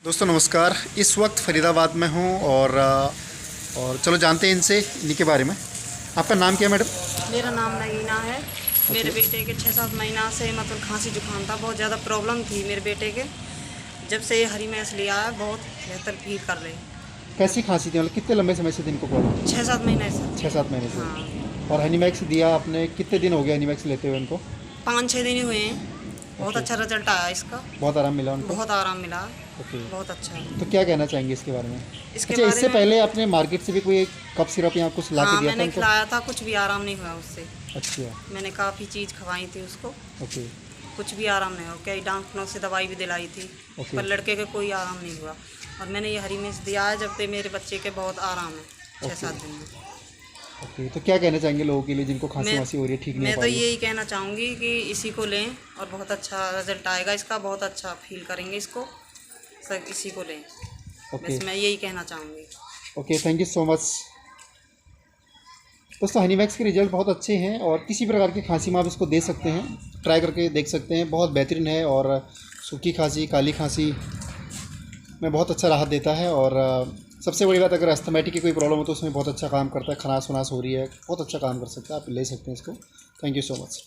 दोस्तों नमस्कार। इस वक्त फरीदाबाद में हूँ और चलो जानते हैं इनसे इन्हीं के बारे में। आपका नाम क्या है मैडम? मेरा नाम नगीना है। मेरे बेटे के 6-7 महीना से मतलब खांसी जुकाम था, बहुत ज़्यादा प्रॉब्लम थी मेरे बेटे के। जब से ये हरी मैस लिया है बहुत बेहतर फील कर रहे हैं। कैसी खांसी थी, मतलब कितने लंबे समय से दिन को प्रॉब्लम? 6-7 महीने से। 6-7 महीने से। हाँ, और हनीमैक्स दिया आपने, कितने दिन हो गए हनीमैक्स लेते हुए उनको? 5-6 दिन ही हुए हैं। बहुत ओके। अच्छा रिजल्ट आया इसका। बहुत आराम मिला उनको? बहुत आराम मिला। ओके। बहुत अच्छा है। तो क्या कहना चाहेंगे इसके बारे में? इसके अच्छा, बारे इससे में पहले आपने मार्केट से भी कोई कप सिरप या कुछ ला के हाँ, दिया था मैंने उनको? खिलाया था, कुछ भी आराम नहीं हुआ उससे। अच्छा। मैंने काफ़ी चीज़ खवाई थी उसको, ओके। कुछ भी आराम नहीं हुआ। कई डॉक्टरों से दवाई भी दिलाई थी, ओके। पर लड़के के कोई आराम नहीं हुआ। और मैंने ये हरी मिर्च दिया है जब से मेरे बच्चे के बहुत आराम है 6-7 दिन में। ओके, तो क्या कहना चाहेंगे लोगों के लिए जिनको खांसी मैं वांसी हो रही है, ठीक नहीं मैं हो तो पा रही है? यही कहना चाहूँगी कि इसी को लें और बहुत अच्छा रिजल्ट आएगा इसका, बहुत अच्छा फील करेंगे इसको। सब इसी को लें, ओके। बस मैं यही कहना चाहूँगी। Okay, thank you so much. दोस्तों हनीमैक्स के रिजल्ट बहुत अच्छे हैं और किसी प्रकार की खांसी में आप इसको दे सकते हैं, ट्राई करके देख सकते हैं। बहुत बेहतरीन है और सूखी खांसी, काली खांसी में बहुत अच्छा राहत देता है। और सबसे बड़ी बात, अगर अस्थमैटिक की कोई प्रॉब्लम हो तो उसमें बहुत अच्छा काम करता है। खनास वनास हो रही है, बहुत अच्छा काम कर सकता है। आप ले सकते हैं इसको। Thank you so much.